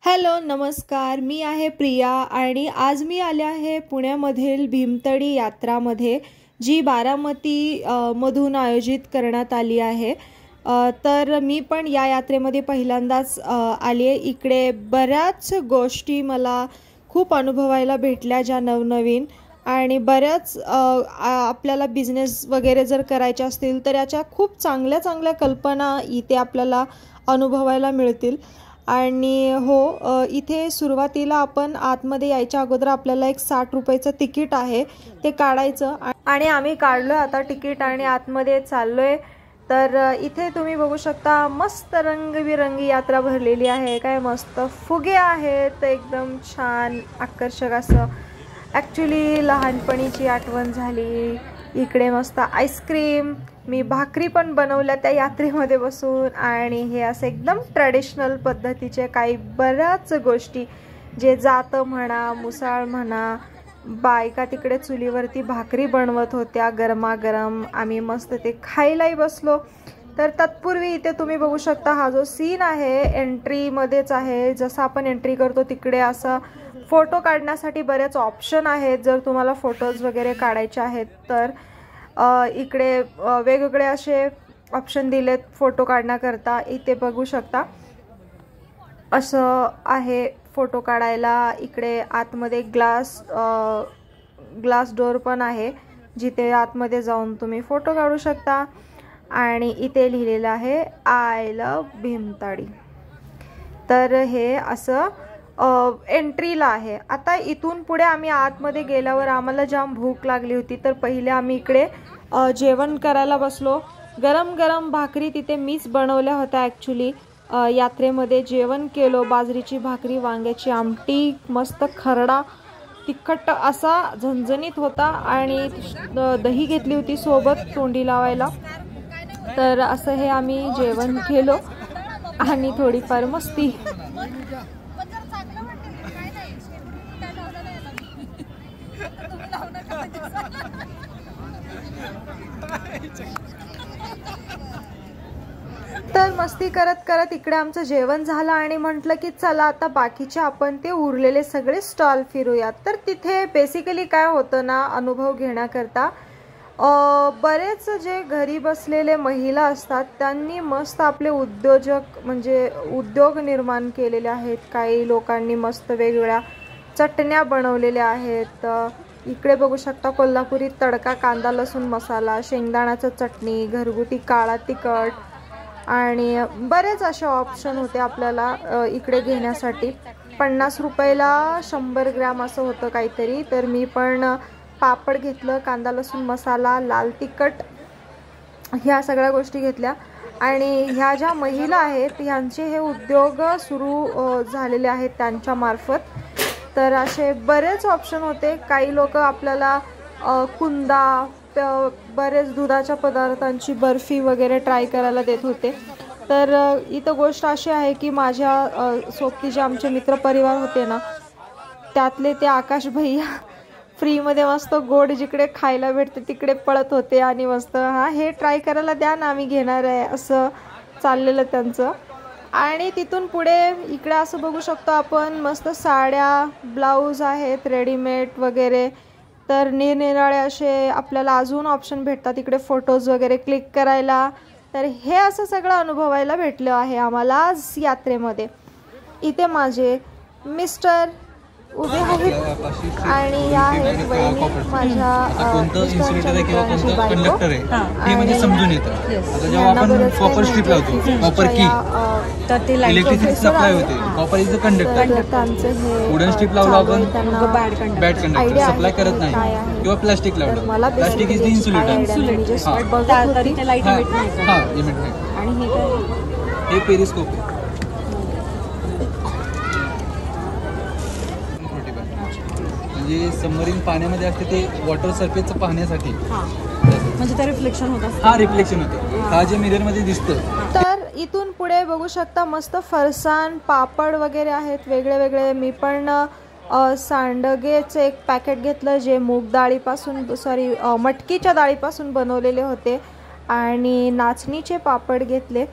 Hello नमस्कार, मी आहे प्रिया आणि आज मी आले आहे पुण्यामधील भीमतडी यात्रामध्ये, जी बारामती मधून आयोजित करण्यात आली आहे। तर मी पण या यात्रेमध्ये पहिल्यांदाच आली आहे। इकडे बऱ्याच गोष्टी मला खूप अनुभवायला भेटल्या, ज्या नवनवीन आणि बऱ्याच आपल्याला बिझनेस वगैरे जर करायचे असतील तर याच्या खूप चांगल्या चांगल्या कल्पना इथे आपल्याला अनुभवायला मिळतील। आणि हो, इथे सुरुवातीला आपण आतमध्ये यायच्या अगोदर आपल्याला एक 60 रुपयाचं तिकीट आहे ते काढायचं आणि आम्ही काढलो आता तिकीट आणि आतमध्ये चाललोय। तर इथे तुम्ही बघू शकता मस्त रंगबिरंगी यात्रा भरलेली आहे, काय मस्त फुगे आहेत, एकदम छान आकर्षक असं। ॲक्च्युली लहानपणीची आठवण झाली। इकडे मस्त आईस्क्रीम, मी भाकरी पण बनवल्या त्या यात्रेमध्ये बसून आणि हे असं एकदम ट्रेडिशनल पद्धतीचे काही बऱ्याच गोष्टी, जे जातं म्हणा, मुसाळ म्हणा, बायका तिकडे चुलीवरती भाकरी बनवत होत्या गरमागरम, आम्ही मस्त ते खायलाही बसलो। तर तत्पूर्वी इथे तुम्ही बघू शकता हा जो सीन आहे एंट्रीमध्येच आहे, जसं आपण एंट्री करतो तिकडे असं फोटो काढण्यासाठी बरेच ऑप्शन आहेत। जर तुम्हाला फोटोज वगैरे काढायचे आहेत तर इकडे वेगवेगळे असे ऑप्शन दिलेत फोटो काढण्याकरता। इथे बघू शकता असं आहे फोटो काढायला। इकडे आतमध्ये ग्लास डोर पण आहे, जिथे आतमध्ये जाऊन तुम्ही फोटो काढू शकता आणि इथे लिहिलेलं आहे आय लव भीमतडी। तर हे असं एंट्रीला आहे। आता इथून पुढे आम्ही आतमध्ये गेल्यावर आम्हाला जाम भूक लागली होती, तर पहिले आम्ही इकडे जेवण करायला बसलो। गरम गरम भाकरी तिथे मीच बनवल्या होत्या ॲक्च्युली। यात्रेमध्ये जेवण केलो, बाजरीची भाकरी, वांग्याची आमटी, मस्त खरडा तिखट असा झणझणीत होता आणि दही घेतली होती सोबत तोंडी लावायला। तर असं हे आम्ही जेवण केलो आणि थोडीफार मस्ती। तर मस्ती करत करत इकडे आमचं जेवण झालं आणि म्हटलं की चला आता बाकीचे आपण ते उरलेले सगळे स्टॉल फिरूयात। तर तिथे बेसिकली काय होतं ना, अनुभव घेण्याकरता बरेच जे घरी बसलेले महिला असतात त्यांनी मस्त आपले उद्योग निर्माण केलेले आहेत। काही लोकांनी मस्त वेगवेगळ्या चटण्या बनवलेल्या आहेत। इकडे बघू शकता कोल्हापुरी तडका, कांदा लसूण मसाला, शेंगदाण्याचं चटणी, घरगुती काळा तिखट आणि बरेच असे ऑप्शन होते आपल्याला इकडे घेण्यासाठी। 50 रुपयाला 100 ग्रॅम असं होतं काहीतरी। तर मी पण पापड घेतलं, कांदा लसूण मसाला, लाल तिखट, ह्या सगळ्या गोष्टी घेतल्या। आणि ह्या ज्या महिला आहेत ह्यांचे हे उद्योग सुरू झालेले आहेत त्यांच्या मार्फत। तर असे बरेच ऑप्शन होते। काही लोक आपल्याला कुंदा, बरेच दुधाच्या पदार्थांची बर्फी वगैरे ट्राय करायला देत होते। तर इथं गोष्ट अशी आहे की माझ्या सोबती जे आमचे मित्रपरिवार होते ना, त्यातले ते आकाश भैया फ्रीमध्ये मस्त गोड जिकडे खायला भेटते तिकडे पळत होते आणि मस्त हे ट्राय करायला द्या ना, आम्ही घेणार आहे असं चाललेलं त्यांचं। आणि तिथून पुढे इकडे असं बघू शकतो आपण मस्त साड्या, ब्लाऊज आहेत रेडीमेड वगैरे। तर निरनिराळे असे आपल्याला अजून ऑप्शन भेटतात इकडे फोटोज वगैरे क्लिक करायला। तर हे असं सगळं अनुभवायला भेटलं आहे आम्हाला आज यात्रेमध्ये। इथे माझे मिस्टर उभे आहेत आणि या आहेत वहिनी, माझ्या कंडक्टर आहे ते म्हणजे समजून येतं। आता जेव्हा आपण कॉपर स्ट्रीप लावतो, कॉपर की तर ते इलेक्ट्रिसिटी सप्लाय होते, copper is the conductor. Wooden strip लावलं आपण बॅड कंडक्टर, सप्लाय करत नाही। किंवा प्लास्टिक लावलं, प्लास्टिक इज द इन्सुलेटर। आणि हे पेरिस्कोप आहे। म्हणजे सबमरीन पाण्यामध्ये असते ते वॉटर सरफेसचं पाहण्यासाठी, म्हणजे ते रिफ्लेक्शन होतं। हा रिफ्लेक्शन होतं, हा जे मिरर मध्ये दिसतं। तर इथून पुढे बघू शकता मस्त फरसाण, पापड वगैरे आहेत वेगळे वेगळे। मी पण सांडगेचं एक पॅकेट घेतलं, जे मूग डाळीपासून मटकीच्या डाळीपासून बनवलेले होते आणि नाचणीचे पापड घेतले।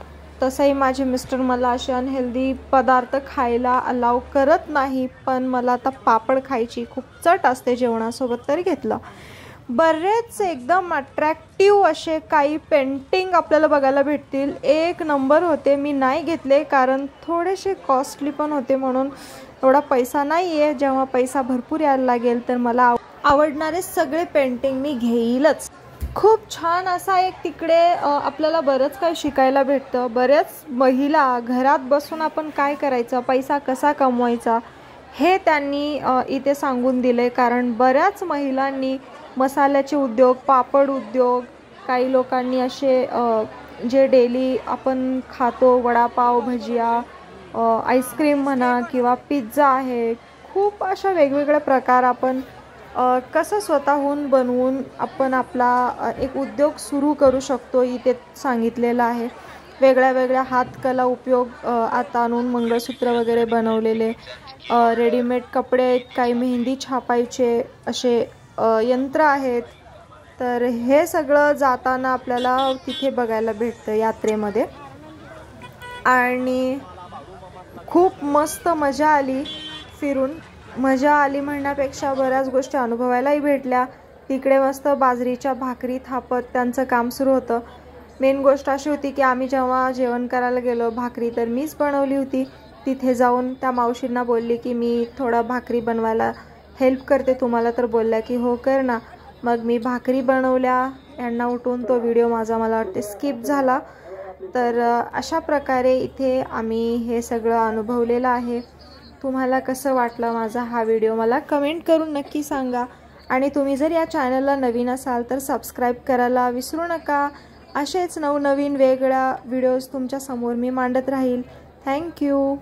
तसंही माझे मिस्टर मला असे अनहेल्दी पदार्थ खायला अलाव करत नाही, पण मला आता पापड खायची खूप चट असते जेवणासोबत, तरी घेतलं. बरेच एकदम अट्रॅक्टिव्ह असे काही पेंटिंग आपल्याला बघायला भेटतील. एक नंबर होते. मी नाही घेतले कारण थोडेसे कॉस्टली पण होते, म्हणून एवढा पैसा नाही आहे. जेव्हा पैसा भरपूर यायला लागेल तर मला आवडणारे सगळे पेंटिंग मी घेईलच. खूप छान असा एक तिकडे आपल्याला बरंच काही शिकायला भेटतं. बऱ्याच महिला घरात बसून आपण काय करायचं, पैसा कसा कमवायचा हे त्यांनी इथे सांगून दिले. कारण बऱ्याच महिलांनी मसाल्याचे उद्योग, पापड उद्योग, काही लोकांनी असे जे डेली आपण खातो वडापाव, भजिया, आईस्क्रीम म्हणा किंवा पिझ्झा आहे, खूप अशा वेगवेगळ्या प्रकार आपण कसं स्वतःहून बनवून आपण आपला एक उद्योग सुरू करू शकतो इथे सांगितलेलं आहे. वेगळ्या वेगळ्या हातकला उपयोग आता आणून मंगळसूत्र वगैरे बनवलेले, रेडीमेड कपडे आहेत, काही मेहंदी छापायचे असे यंत्र आहेत. तर हे सगळं जाताना आपल्याला तिथे बघायला भेटतं यात्रेमध्ये. आणि खूप मस्त मजा आली फिरून. मजा आली म्हणण्यापेक्षा बऱ्याच गोष्टी अनुभवायलाही भेटल्या. तिकडे मस्त बाजरीच्या भाकरी थापत त्यांचं काम सुरू होतं. मेन गोष्ट अशी होती की आम्ही जेव्हा जेवण करायला गेलो, भाकरी तर मीच बनवली होती. तिथे जाऊन त्या मावशींना बोलली की मी थोडं भाकरी बनवायला हेल्प करते तुम्हाला, तर बोलल्या की हो कर ना. मग मी भाकरी बनवल्या. यांना उठून तो व्हिडिओ माझा मला वाटते स्किप झाला. तर अशा प्रकारे इथे आम्ही हे सगळं अनुभवलेलं आहे. तुम्हाला कसं वाटलं माझा हा व्हिडिओ मला कमेंट करून नक्की सांगा. आणि तुम्ही जर या चॅनलला नवीन असाल तर सबस्क्राईब करायला विसरू नका. असेच नवनवीन वेगळ्या व्हिडिओज तुमच्यासमोर मी मांडत राहील. थँक्यू.